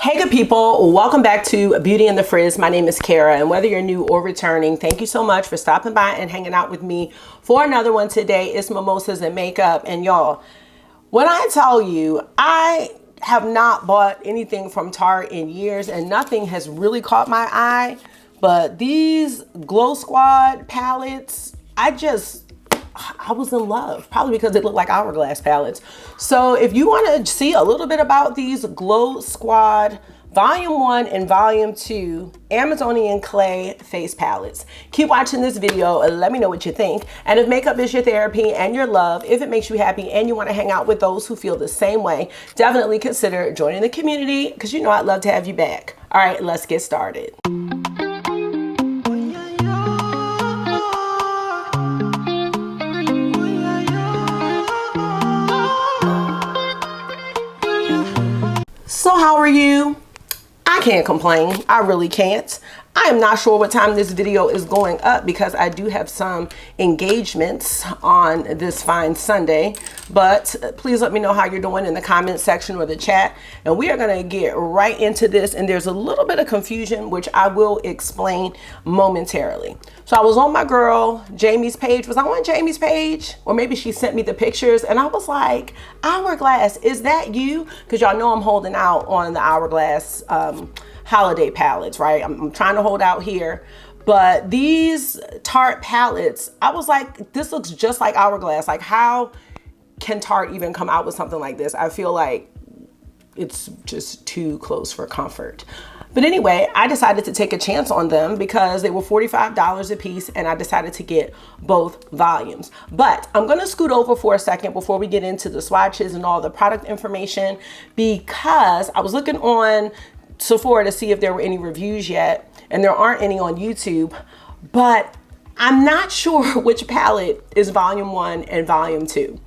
Hey good people, welcome back to Beauty and the Frizz. My name is Kara, and whether you're new or returning, thank you so much for stopping by and hanging out with me for another one today. It's Mimosas and Makeup. And y'all, when I tell you, I have not bought anything from Tarte in years and nothing has really caught my eye, but these Glow Squad palettes, I was in love, probably because they look like hourglass palettes. So if you want to see a little bit about these Glow Squad Volume 1 and Volume 2 Amazonian Clay face palettes, keep watching this video and let me know what you think. And if makeup is your therapy and your love, if it makes you happy and you want to hang out with those who feel the same way, definitely consider joining the community because you know I'd love to have you back. All right, let's get started. So how are you? I can't complain. I really can't. I am not sure what time this video is going up because I do have some engagements on this fine Sunday, but please let me know how you're doing in the comment section or the chat, and we are going to get right into this. And there's a little bit of confusion, which I will explain momentarily. So I was on my girl Jamie's page. Was I on Jamie's page? Or maybe she sent me the pictures and I was like, Hourglass, is that you? Because y'all know I'm holding out on the Hourglass holiday palettes, right? I'm trying to hold out here, but these Tarte palettes, I was like, this looks just like Hourglass. Like, how can Tarte even come out with something like this? I feel like it's just too close for comfort. But anyway, I decided to take a chance on them because they were $45 a piece, and I decided to get both volumes. But I'm gonna scoot over for a second before we get into the swatches and all the product information, because I was looking on Sephora to see if there were any reviews yet, and there aren't any on YouTube, but I'm not sure which palette is Volume 1 and Volume 2,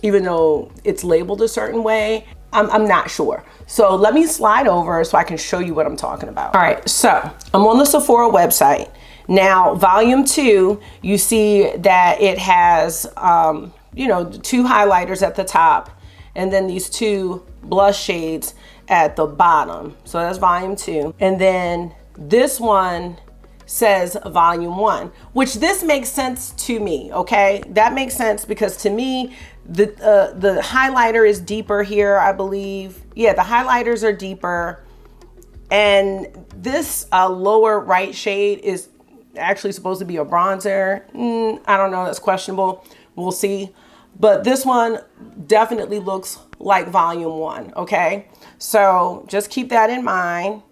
even though it's labeled a certain way. I'm not sure. So let me slide over so I can show you what I'm talking about. All right, so I'm on the Sephora website. Now, Volume 2, you see that it has, you know, 2 highlighters at the top, and then these 2 blush shades at the bottom. So that's Volume 2. And then this one says Volume 1, which this makes sense to me, okay? That makes sense because to me, the highlighter is deeper here, I believe. Yeah, the highlighters are deeper. And this lower right shade is actually supposed to be a bronzer. I don't know, that's questionable. We'll see. But this one definitely looks like Volume 1, okay? So just keep that in mind.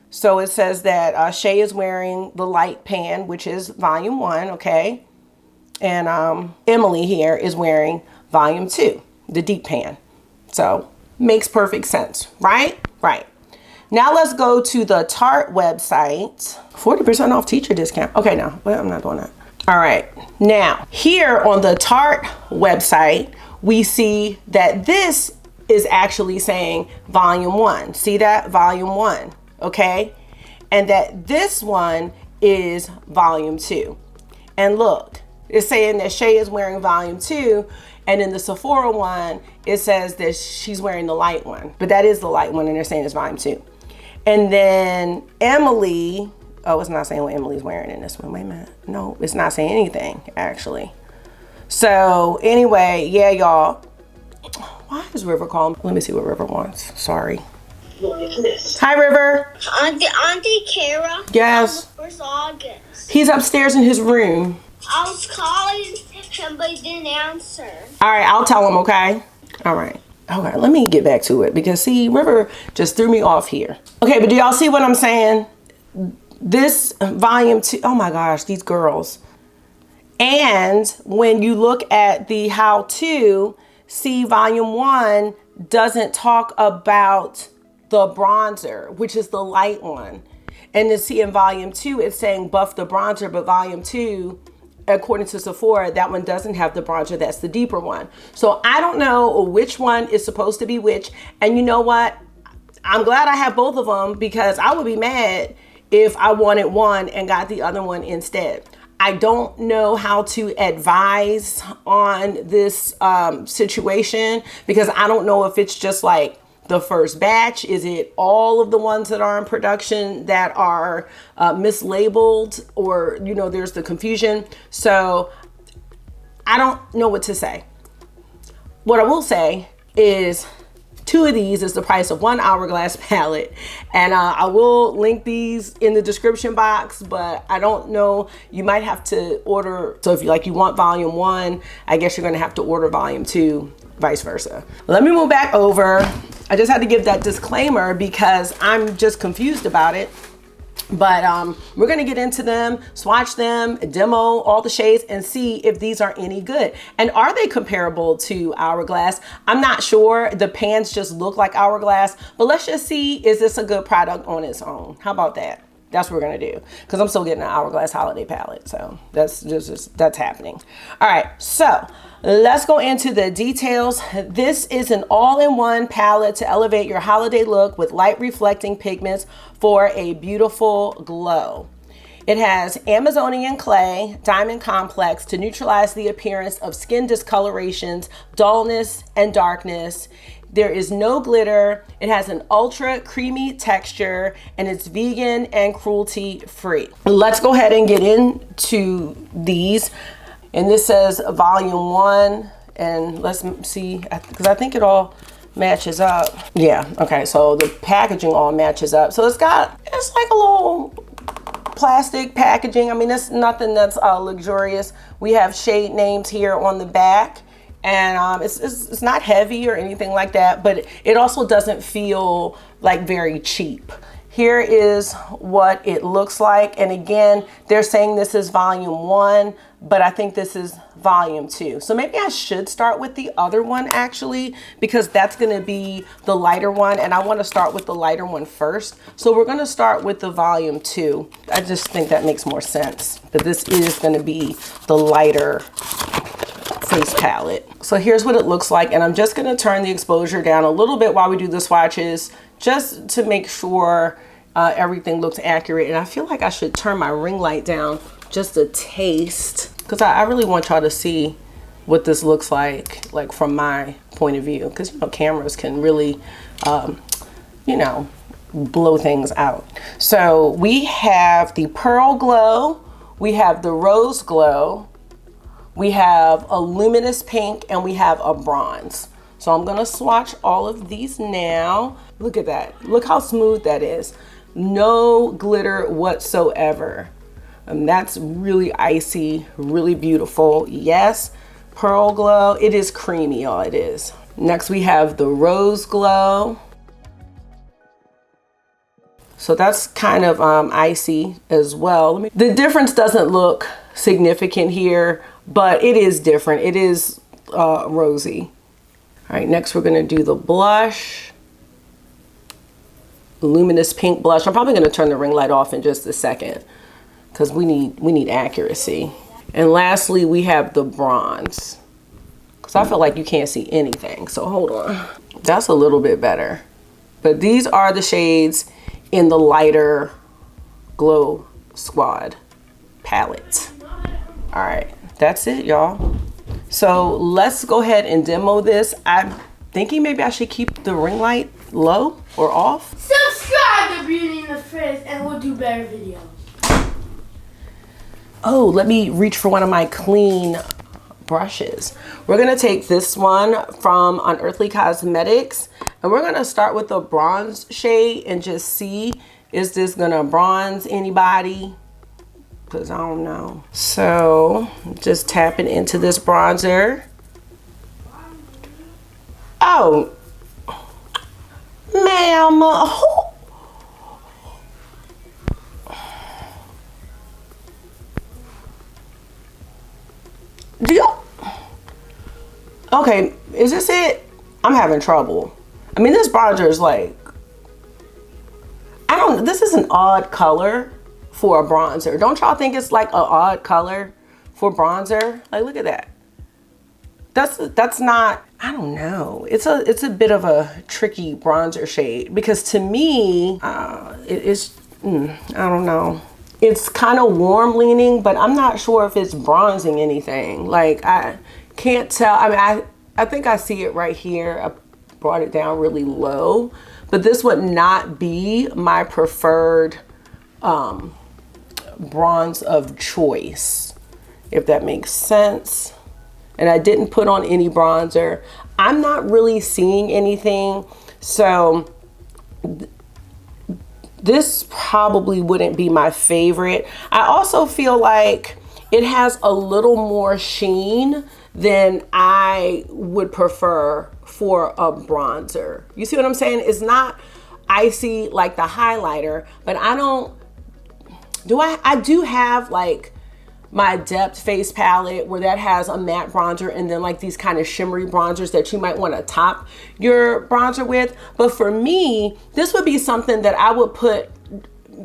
So it says that Shay is wearing the light pan, which is Volume 1, okay? And Emily here is wearing Volume 2, the deep pan. So makes perfect sense, right? Right. Now let's go to the Tarte website. 40% off teacher discount. Okay, no, well, I'm not doing that. All right, now here on the Tarte website, we see that this is actually saying Volume 1. See that? Volume 1, okay? And that this one is Volume 2. And look, it's saying that Shay is wearing Volume 2, and in the Sephora one, it says that she's wearing the light one. But that is the light one, and they're saying it's Volume 2. And then Emily, oh, it's not saying what Emily's wearing in this one. Wait a minute. No, it's not saying anything, actually. So anyway, yeah, y'all. Why is River calling? Let me see what River wants. Sorry. Hi, River. Auntie Kara. Yes. Where's August? He's upstairs in his room. I was calling him, but he didn't answer. All right, I'll tell him, okay? All right. Okay, let me get back to it because, see, River just threw me off here. Okay, but do y'all see what I'm saying? This Volume 2, oh my gosh, these girls. And when you look at the how-to, see Volume 1 doesn't talk about the bronzer, which is the light one. And to see in Volume 2, it's saying buff the bronzer, but Volume 2, according to Sephora, that one doesn't have the bronzer. That's the deeper one. So I don't know which one is supposed to be which. And you know what? I'm glad I have both of them because I would be mad if I wanted one and got the other one instead. I don't know how to advise on this situation because I don't know if it's just like the first batch? Is it all of the ones that are in production that are mislabeled, or, you know, there's the confusion? So I don't know what to say. What I will say is 2 of these is the price of 1 Hourglass palette, and I will link these in the description box, but I don't know, you might have to order. So if you want volume 1, I guess you're gonna have to order volume 2, vice versa. Let me move back over. I just had to give that disclaimer because I'm just confused about it. But we're gonna get into them, swatch them, demo all the shades, and see if these are any good. And are they comparable to Hourglass? I'm not sure. The pans just look like Hourglass, but let's just see, is this a good product on its own? How about that? That's what we're gonna do, because I'm still getting an Hourglass holiday palette, so that's happening. All right, so let's go into the details. This is an all-in-one palette to elevate your holiday look with light reflecting pigments for a beautiful glow. It has Amazonian clay, diamond complex to neutralize the appearance of skin discolorations, dullness, and darkness. There is no glitter. It has an ultra creamy texture, and it's vegan and cruelty free. Let's go ahead and get into these. And this says volume 1, and let's see, because I think it all matches up. Yeah, okay, so the packaging all matches up. So it's like a little plastic packaging. I mean, it's nothing that's luxurious. We have shade names here on the back, and it's not heavy or anything like that, but it also doesn't feel like very cheap. Here is what it looks like. And again, they're saying this is volume 1, but I think this is volume 2. So maybe I should start with the other one actually, because that's gonna be the lighter one, and I wanna start with the lighter one first. So we're gonna start with the volume 2. I just think that makes more sense, that this is gonna be the lighter face palette. So here's what it looks like, and I'm just gonna turn the exposure down a little bit while we do the swatches, just to make sure everything looks accurate. And I feel like I should turn my ring light down just a taste, because I really want y'all to see what this looks like from my point of view, because, you know, cameras can really, you know, blow things out. So we have the Pearl Glow, we have the Rose Glow, we have a luminous pink, and we have a bronze. So I'm gonna swatch all of these now. Look at that. Look how smooth that is. No glitter whatsoever. And that's really icy, really beautiful. Yes, Pearl Glow. It is creamy, y'all, it is. Next we have the Rose Glow. So that's kind of icy as well. The difference doesn't look significant here, but it is different. It is rosy. All right, next we're gonna do the blush. Luminous pink blush. I'm probably gonna turn the ring light off in just a second, because we need accuracy. And lastly, we have the bronze, because I feel like you can't see anything. So hold on. That's a little bit better. But these are the shades in the lighter Glow Squad palette. All right, that's it, y'all. So let's go ahead and demo this. I'm thinking maybe I should keep the ring light low or off. Subscribe to Beauty in the Frizz and we'll do better videos. Oh, let me reach for one of my clean brushes. We're gonna take this one from Unearthly Cosmetics, and we're gonna start with the bronze shade and just see, is this gonna bronze anybody? Because I don't know. So just tapping into this bronzer. Oh, ma'am, do you, okay, is this it? I'm having trouble. I mean, this bronzer is like, this is an odd color for a bronzer. Don't y'all think it's like an odd color for bronzer? Like, look at that. That's not, I don't know. It's a bit of a tricky bronzer shade, because to me, I don't know. It's kind of warm leaning, but I'm not sure if it's bronzing anything. Like, I can't tell. I mean, I think I see it right here, a brought it down really low. But this would not be my preferred bronze of choice, if that makes sense. And I didn't put on any bronzer. I'm not really seeing anything, so this probably wouldn't be my favorite. I also feel like it has a little more sheen than I would prefer for a bronzer. You see what I'm saying? It's not icy like the highlighter, but I do have like my Depth face palette where that has a matte bronzer and then like these kind of shimmery bronzers that you might want to top your bronzer with. But for me, this would be something that I would put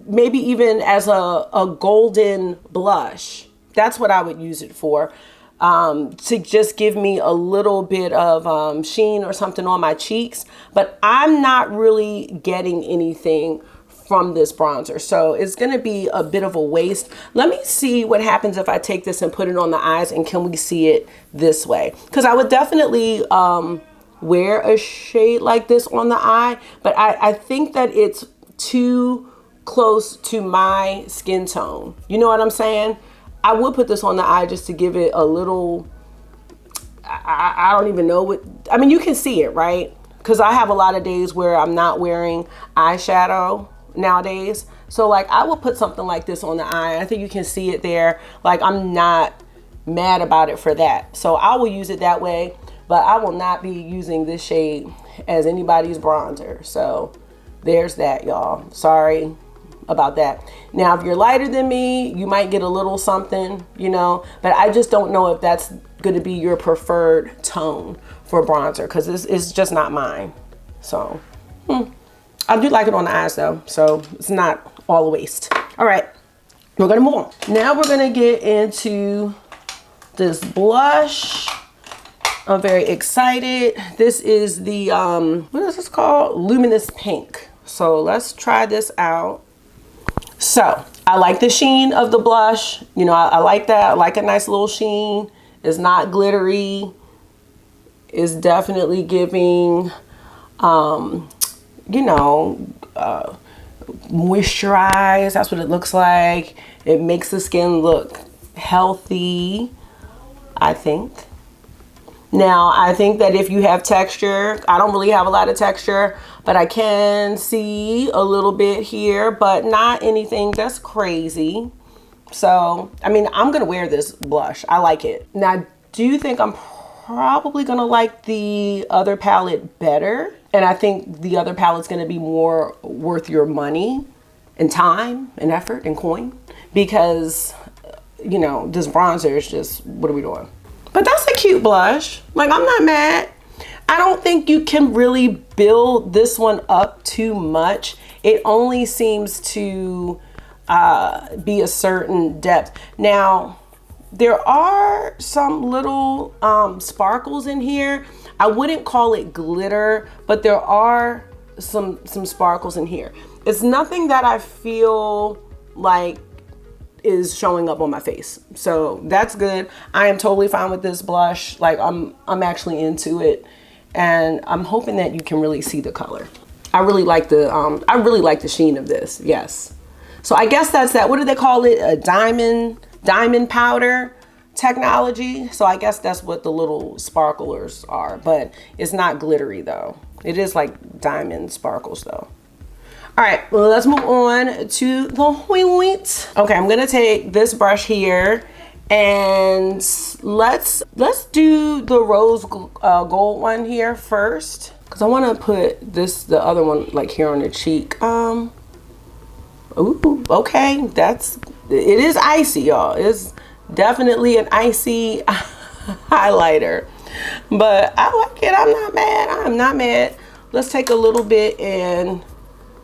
maybe even as a golden blush. That's what I would use it for, to just give me a little bit of sheen or something on my cheeks. But I'm not really getting anything from this bronzer, so it's gonna be a bit of a waste. Let me see what happens if I take this and put it on the eyes, and can we see it this way? Because I would definitely wear a shade like this on the eye, but I think that it's too close to my skin tone. You know what I'm saying? I would put this on the eye just to give it a little, I don't even know what, I mean, you can see it, right? Because I have a lot of days where I'm not wearing eyeshadow nowadays. So like I will put something like this on the eye. I think you can see it there. Like I'm not mad about it for that. So I will use it that way, but I will not be using this shade as anybody's bronzer. So there's that, y'all. Sorry about that. Now, if you're lighter than me, you might get a little something, you know, but I just don't know if that's going to be your preferred tone for bronzer, because it's just not mine. So I do like it on the eyes though, so it's not all a waste. All right, we're gonna move on. Now we're gonna get into this blush. I'm very excited. This is the, what is this called? Luminous Pink. So let's try this out. So I like the sheen of the blush. You know, I like that. I like a nice little sheen. It's not glittery. It's definitely giving, you know, moisturize. That's what it looks like. It makes the skin look healthy, I think. Now, I think that if you have texture, I don't really have a lot of texture, but I can see a little bit here, but not anything that's crazy. So, I mean, I'm going to wear this blush. I like it. Now, I do think I'm probably going to like the other palette better. And I think the other palette's going to be more worth your money and time and effort and coin, because, you know, this bronzer is just, what are we doing? But that's a cute blush. Like, I'm not mad. I don't think you can really build this one up too much. It only seems to be a certain depth. Now, there are some little sparkles in here. I wouldn't call it glitter, but there are some sparkles in here. It's nothing that I feel like is showing up on my face, so that's good. I am totally fine with this blush. Like I'm actually into it, and I'm hoping that you can really see the color. I really like the sheen of this. Yes. So I guess that's that. What do they call it? A diamond powder technology. So I guess that's what the little sparklers are, but it's not glittery though. It is like diamond sparkles though. All right, well, let's move on to the point. Okay, I'm gonna take this brush here and let's do the rose gold one here first, because I want to put the other one like here on the cheek. Ooh, okay, it is icy, y'all. It's definitely an icy highlighter, but I like it. I'm not mad. I'm not mad. Let's take a little bit and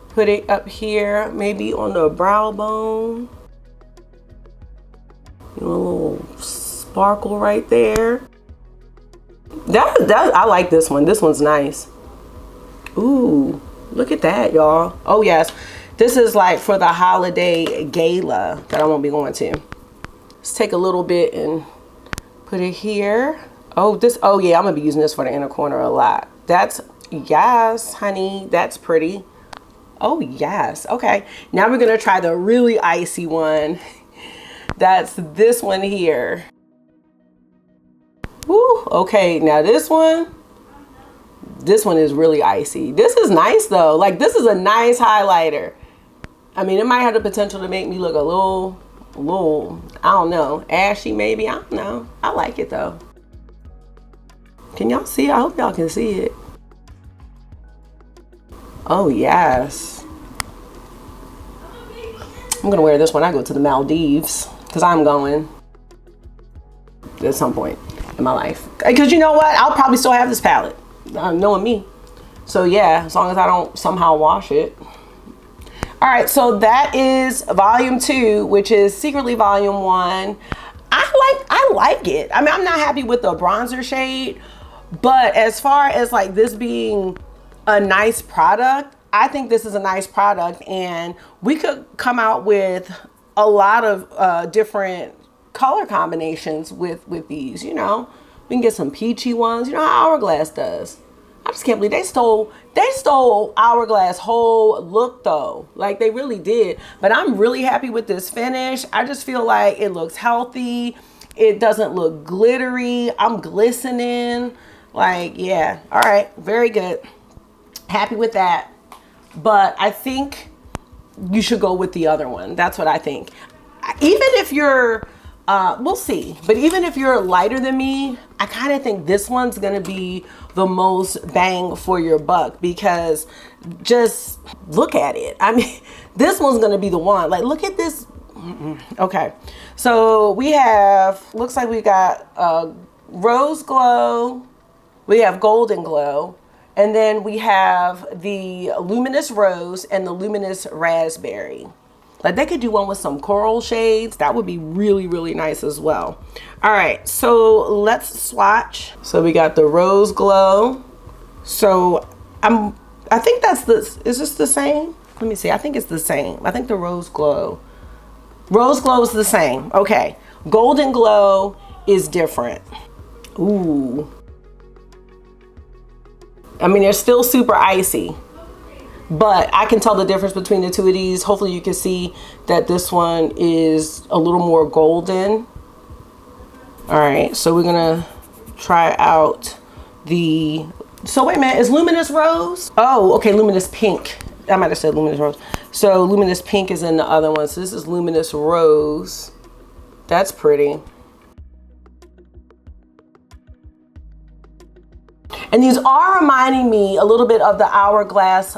put it up here, maybe on the brow bone. A little sparkle right there. I like this one. This one's nice. Ooh, look at that, y'all. Oh yes, this is like for the holiday gala that I won't be going to. Let's take a little bit and put it here. Oh yeah, I'm gonna be using this for the inner corner a lot. Yes, honey, that's pretty. Oh, yes. Okay. Now we're going to try the really icy one. That's this one here. Woo. Okay. Now this one is really icy. This is nice though. Like, this is a nice highlighter. I mean, it might have the potential to make me look a little, I don't know, ashy maybe. I don't know. I like it though. Can y'all see? I hope y'all can see it. Oh, yes. I'm gonna wear this when I go to the Maldives, because I'm going at some point in my life. Because you know what? I'll probably still have this palette, knowing me. So yeah, as long as I don't somehow wash it. All right, so that is volume 2, which is secretly volume 1. I like it. I mean, I'm not happy with the bronzer shade, but as far as like this being a nice product, I think this is a nice product, and we could come out with a lot of different color combinations with these. You know, we can get some peachy ones. You know how Hourglass does. I just can't believe they stole Hourglass whole look though. Like, they really did. But I'm really happy with this finish. I just feel like it looks healthy. It doesn't look glittery. I'm glistening. Like, yeah. All right. Very good. Happy with that. But I think you should go with the other one. That's what I think. Even if you're, we'll see. But even if you're lighter than me, I kind of think this one's going to be the most bang for your buck, because just look at it. I mean, this one's going to be the one. Like, look at this. Okay. So we have, looks like we got Rose Glow. We have Golden Glow. And then we have the Luminous Rose and the Luminous Raspberry. Like, they could do one with some coral shades. That would be really, really nice as well. All right, so let's swatch. So we got the Rose Glow. So I think that's this. Is this the same? Let me see. I think it's the same. I think the Rose Glow is the same. Okay. Golden Glow is different. Ooh. I mean, they're still super icy, but I can tell the difference between the two of these. Hopefully you can see that this one is a little more golden. All right, so we're gonna try out the, so wait a minute, is Luminous Rose? Oh, okay, Luminous Pink. I might have said Luminous Rose. So Luminous Pink is in the other one. So this is Luminous Rose. That's pretty. And these are reminding me a little bit of the Hourglass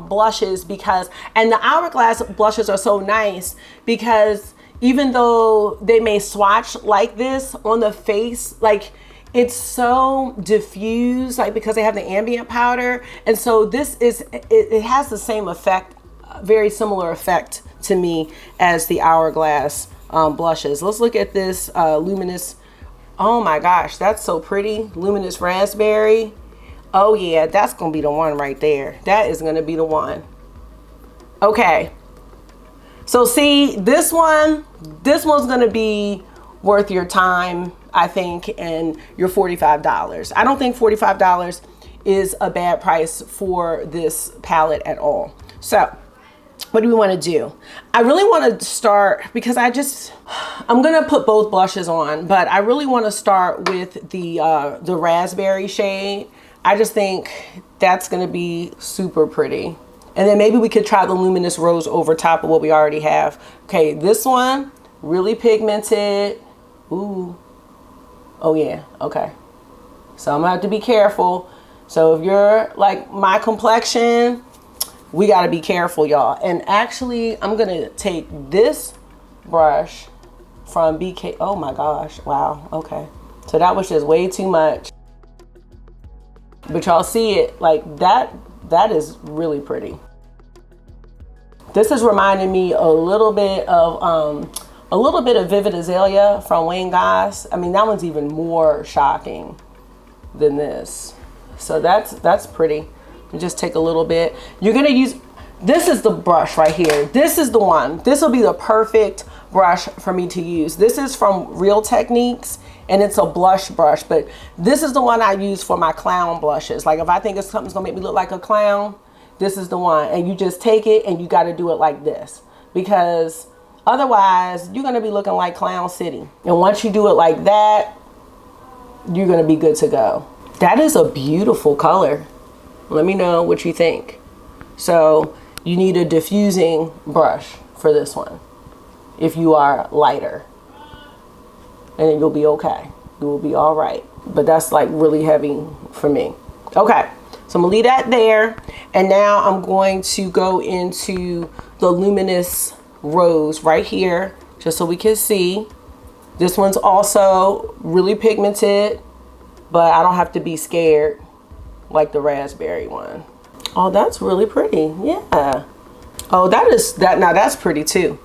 blushes, because, and the Hourglass blushes are so nice because even though they may swatch like this on the face, like, it's so diffused, like, because they have the ambient powder. And so this is, it has the same effect, very similar effect to me as the Hourglass blushes. Let's look at this Luminous. Oh my gosh, that's so pretty. Luminous Raspberry. Oh yeah, that's gonna be the one right there. That is gonna be the one. Okay. So see, this one's gonna be worth your time, I think, and your $45. I don't think $45 is a bad price for this palette at all. So what do we want to do? I really want to start, because I'm going to put both blushes on, but I really want to start with the raspberry shade. I just think that's going to be super pretty. And then maybe we could try the Luminous Rose over top of what we already have. Okay, this one, really pigmented. Ooh. Oh yeah, okay. So I'm going to have to be careful. So if you're like my complexion, we got to be careful, y'all. And actually, I'm going to take this brush from BK. Oh my gosh. Wow. Okay. So that was just way too much. But y'all see it like that. That is really pretty. This is reminding me a little bit of Vivid Azalea from Wayne Goss. I mean, that one's even more shocking than this. So that's pretty. Just take a little bit. You're gonna use, this is the brush right here. This is the one. This will be the perfect brush for me to use. This is from Real Techniques, and it's a blush brush, but this is the one I use for my clown blushes. Like if I think something's gonna make me look like a clown, this is the one. And you just take it and you got to do it like this, because otherwise you're gonna be looking like Clown City. And once you do it like that, you're gonna be good to go. That is a beautiful color. Let me know what you think. So you need a diffusing brush for this one if you are lighter, and then you'll be okay. You will be all right. But that's like really heavy for me. Okay, so I'm gonna leave that there, and now I'm going to go into the Luminous Rose right here, just so we can see. This one's also really pigmented, but I don't have to be scared like the raspberry one. Oh, that's really pretty. Yeah. Oh, now that's pretty too.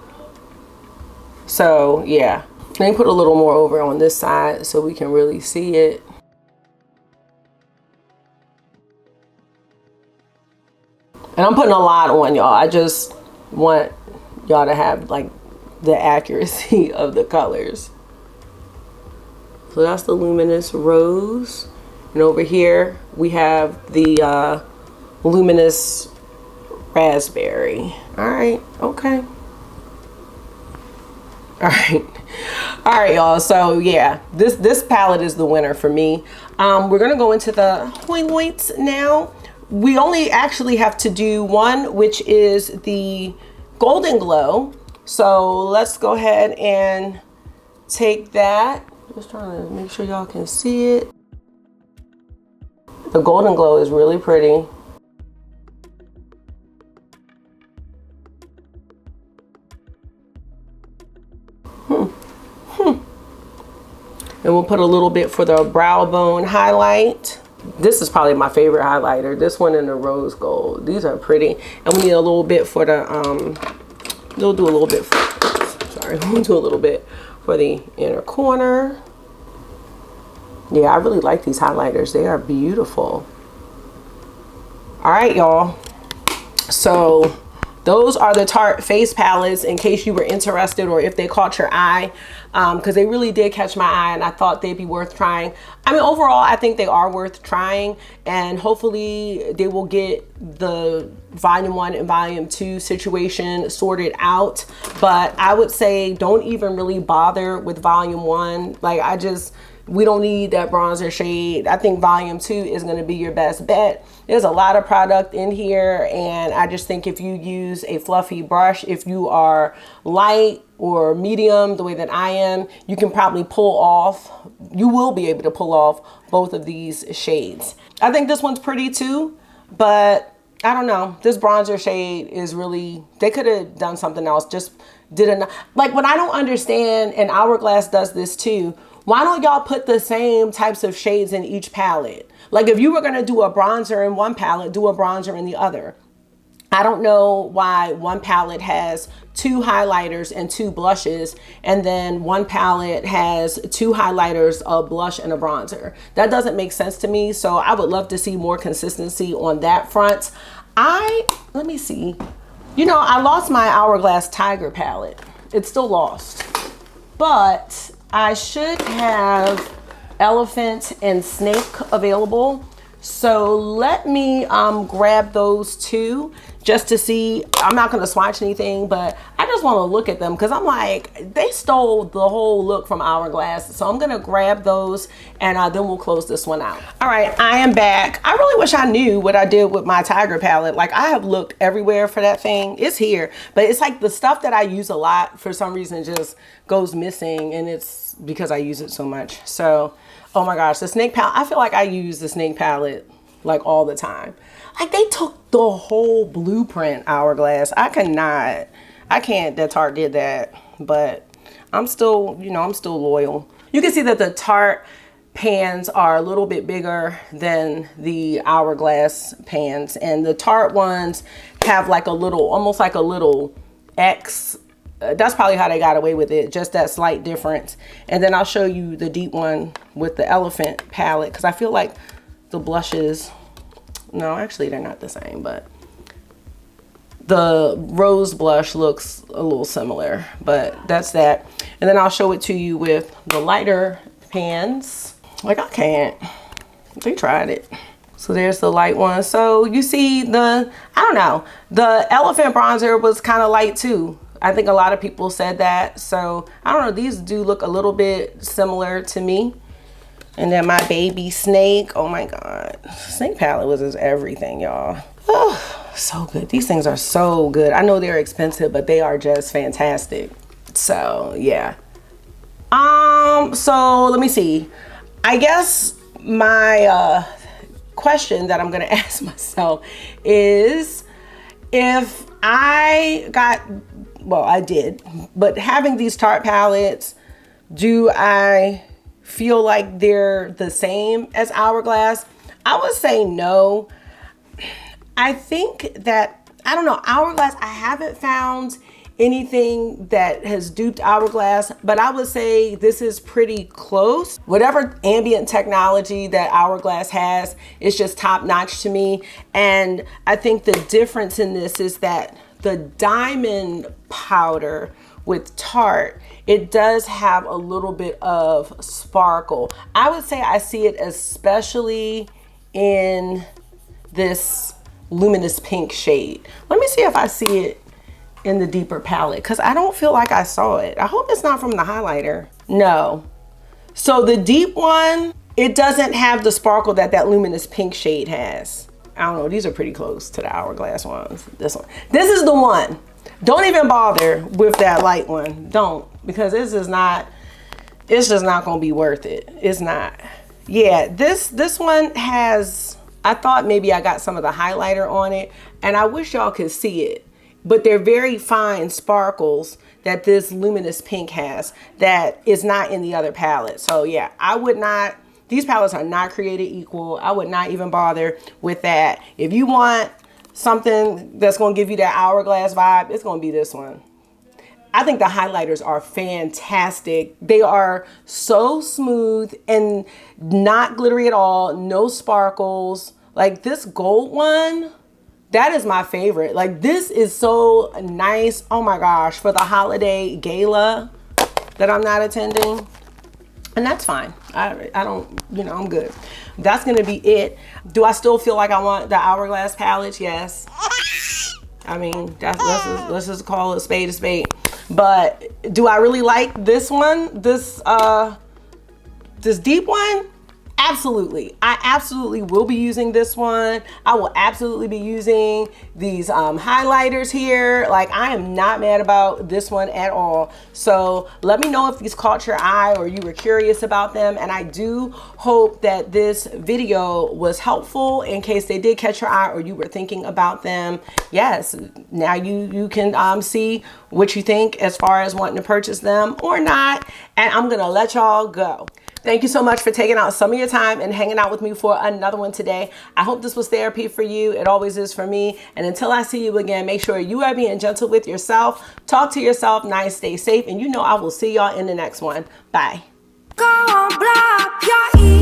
So yeah, let me put a little more over on this side so we can really see it. And I'm putting a lot on, y'all. I just want y'all to have like the accuracy of the colors. So that's the Luminous Rose. And over here we have the Luminous Raspberry. All right, okay. All right, y'all. So yeah, this palette is the winner for me. We're gonna go into the highlights now. We only actually have to do one, which is the Golden Glow. So let's go ahead and take that. Just trying to make sure y'all can see it. The Golden Glow is really pretty. And we'll put a little bit for the brow bone highlight. This is probably my favorite highlighter. This one in the rose gold. These are pretty. And we need a little bit for the, we'll do a little bit for, sorry, we'll do a little bit for the inner corner. Yeah, I really like these highlighters. They are beautiful. All right, y'all. So those are the Tarte face palettes, in case you were interested or if they caught your eye, because they really did catch my eye and I thought they'd be worth trying. I mean, overall, I think they are worth trying, and hopefully they will get the volume 1 and volume 2 situation sorted out. But I would say don't even really bother with volume 1. Like, we don't need that bronzer shade. I think volume 2 is going to be your best bet. There's a lot of product in here, and I just think if you use a fluffy brush, if you are light or medium the way that I am, you can probably you will be able to pull off both of these shades. I think this one's pretty too, but I don't know. This bronzer shade is really, they could have done something else. Just like what I don't understand, and Hourglass does this too, why don't y'all put the same types of shades in each palette? Like if you were gonna do a bronzer in one palette, do a bronzer in the other. I don't know why one palette has 2 highlighters and 2 blushes, and then one palette has 2 highlighters, a blush, and a bronzer. That doesn't make sense to me, so I would love to see more consistency on that front. Let me see. You know, I lost my Hourglass Tiger palette. It's still lost, but I should have Elephant and Snake available. So let me grab those 2 just to see. I'm not going to swatch anything, but I just want to look at them because I'm like, they stole the whole look from Hourglass. So I'm going to grab those, and then we'll close this one out. All right, I am back. I really wish I knew what I did with my Tiger palette. Like, I have looked everywhere for that thing. It's here, but it's like the stuff that I use a lot for some reason just goes missing, and it's because I use it so much. So, oh my gosh, the Snake palette. I feel like I use the Snake palette like all the time. Like, they took the whole blueprint, Hourglass. I can't that Tarte did that, but I'm still, you know, I'm still loyal. You can see that the Tarte pans are a little bit bigger than the Hourglass pans, and the Tarte ones have like a little, almost like a little X. That's probably how they got away with it, just that slight difference. And then I'll show you the deep one with the Elephant palette, because I feel like the blushes, no, actually they're not the same, but the rose blush looks a little similar, but that's that. And then I'll show it to you with the lighter pans. Like, I can't. They tried it. So there's the light one. So you see the, I don't know, the elephant bronzer was kind of light too. I think a lot of people said that. So I don't know, these do look a little bit similar to me. And then my baby snake, oh my God. Snake palette was just everything, y'all. Oh, so good. These things are so good. I know they're expensive, but they are just fantastic. So yeah. So let me see. I guess my question that I'm gonna ask myself is, if I got, well, I did, but having these Tarte palettes, do I feel like they're the same as Hourglass? I would say no. I think that, I don't know, Hourglass, I haven't found anything that has duped Hourglass, but I would say this is pretty close. Whatever ambient technology that Hourglass has is just top notch to me. And I think the difference in this is that the diamond powder with Tarte, it does have a little bit of sparkle. I would say I see it especially in this luminous pink shade. Let me see if I see it in the deeper palette, because I don't feel like I saw it. I hope it's not from the highlighter. No. So the deep one, it doesn't have the sparkle that that luminous pink shade has. I don't know, these are pretty close to the Hourglass ones. This one. This is the one. Don't even bother with that light one. Don't, because this is not, it's just not gonna be worth it. It's not. Yeah, this one has, I thought maybe I got some of the highlighter on it, and I wish y'all could see it. But they're very fine sparkles that this luminous pink has that is not in the other palette. So yeah, I would not, these palettes are not created equal. I would not even bother with that. If you want something that's gonna give you that Hourglass vibe, it's gonna be this one. I think the highlighters are fantastic. They are so smooth and not glittery at all, no sparkles. Like this gold one, that is my favorite. Like, this is so nice. Oh my gosh, for the holiday gala that I'm not attending. And that's fine. I don't, you know, I'm good. That's gonna be it. Do I still feel like I want the Hourglass palette? Yes. I mean, let's just call it a spade. But do I really like this one? This deep one? Absolutely. I absolutely will be using this one. I will absolutely be using these highlighters here. Like, I am not mad about this one at all. So let me know if these caught your eye or you were curious about them. And I do hope that this video was helpful in case they did catch your eye or you were thinking about them. Yes, now you can see what you think as far as wanting to purchase them or not. And I'm gonna let y'all go. Thank you so much for taking out some of your time and hanging out with me for another one today. I hope this was therapy for you. It always is for me. And until I see you again, make sure you are being gentle with yourself. Talk to yourself nice, stay safe, and you know I will see y'all in the next one. Bye. Go on, blow up your ear.